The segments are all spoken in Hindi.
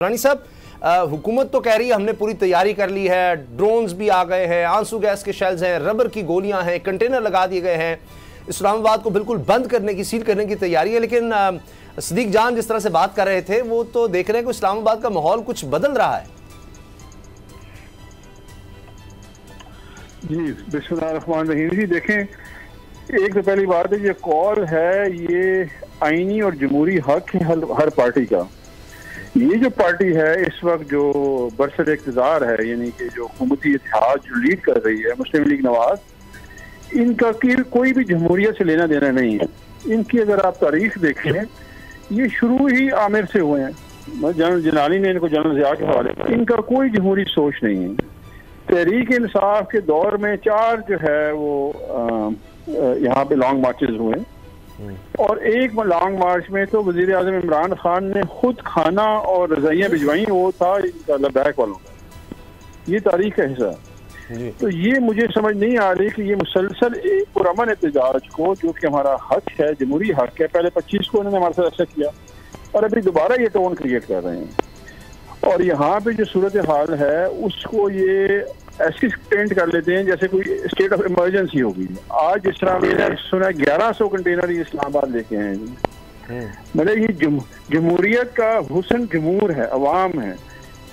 रानी साहब, हुकूमत तो कह रही है हमने पूरी तैयारी कर ली है, ड्रोन्स भी आ गए हैं, आंसू गैस के शेल्स हैं, रबर की गोलियां हैं, कंटेनर लगा दिए गए हैं, इस्लामाबाद को बिल्कुल बंद करने की, सील करने की तैयारी है। लेकिन सदीक जान जिस तरह से बात कर रहे थे वो तो देख रहे हैं कि इस्लामाबाद का माहौल कुछ बदल रहा है। जी बिस्मिल्लाहिर्रहमानिर्रहीम। जी देखें, एक तो पहली बात है, ये कॉल है ये आईनी और जमहूरी हक है हर पार्टी का। ये जो पार्टी है इस वक्त जो बरसर इक़्तिदार है, यानी कि जो हुकूमती इत्तेहाद जो लीड कर रही है मुस्लिम लीग नवाज, इनका कोई भी जमहूरियत से लेना देना नहीं है। इनकी अगर आप तारीख देखें, ये शुरू ही आमिर से हुए हैं। जनरल जलाली ने इनको जनरल ज़िया के हवाले, इनका कोई जमहूरी सोच नहीं है। तहरीक इंसाफ के दौर में 4 जो है वो यहाँ पे लॉन्ग मार्चेज हुए और एक लॉन्ग मार्च में तो वज़ीर आज़म इमरान खान ने खुद खाना और रज़ाइयाँ भिजवाई, वो था इनका लद्दाख वालों का। ये तारीख का हिस्सा है। तो ये मुझे समझ नहीं आ रही कि ये मुसलसल एक पुरअमन एहतजाज को, जो कि हमारा हक है, जमहूरी हक है, पहले 25 को इन्होंने हमारे साथ ऐसा किया और अभी दोबारा ये टोन क्रिएट कर रहे हैं। और यहाँ पे जो सूरत हाल है उसको ये ऐसी पेंट कर लेते हैं जैसे कोई स्टेट ऑफ इमरजेंसी होगी। आज जिस तरह मैंने सुना 1100 कंटेनर ये इस्लामाबाद लेके आए हैं। मतलब ये जमहूरियत का हुस्न जमहूर है, अवाम है,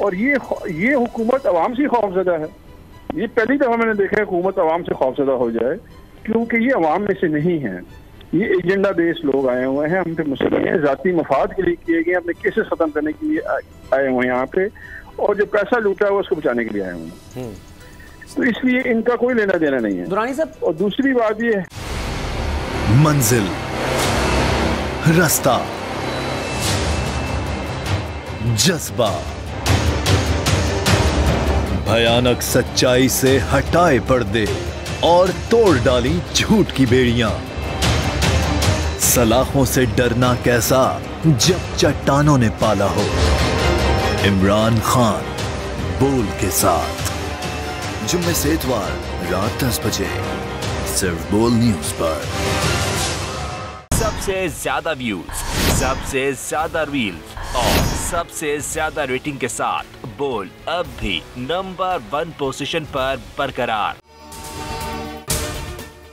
और ये हुकूमत अवाम से खौफजदा है। ये पहली दफा मैंने देखा है हुकूमत अवाम से खौफजदा हो जाए, क्योंकि ये अवाम में से नहीं है। ये एजेंडा बेस्ड लोग आए हुए हैं, हम पे मुस्लिम हैं, जाती मफाद के लिए किए गए, अपने केसेस खत्म करने के लिए आए हुए हैं यहाँ पे, और जो पैसा लूटा है वो उसको बचाने के लिए आए हुए हैं। तो इसलिए इनका कोई लेना देना नहीं है। दुरानी साहब, और दूसरी बात ये है, मंजिल, रास्ता, जज्बा, भयानक सच्चाई से हटाए पर्दे और तोड़ डाली झूठ की बेड़ियां। सलाखों से डरना कैसा जब चट्टानों ने पाला हो। इमरान खान बोल के साथ जुम्मे से इतवार रात 10 बजे सिर्फ बोल न्यूज पर। सबसे ज्यादा व्यूज, सबसे ज्यादा रील्स और सबसे ज्यादा रेटिंग के साथ बोल अब भी नंबर 1 पोजीशन पर बरकरार।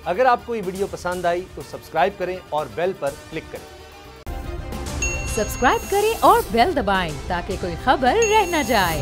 अगर आपको ये वीडियो पसंद आई तो सब्सक्राइब करें और बेल पर क्लिक करें। सब्सक्राइब करें और बेल दबाएं ताकि कोई खबर रह न जाए।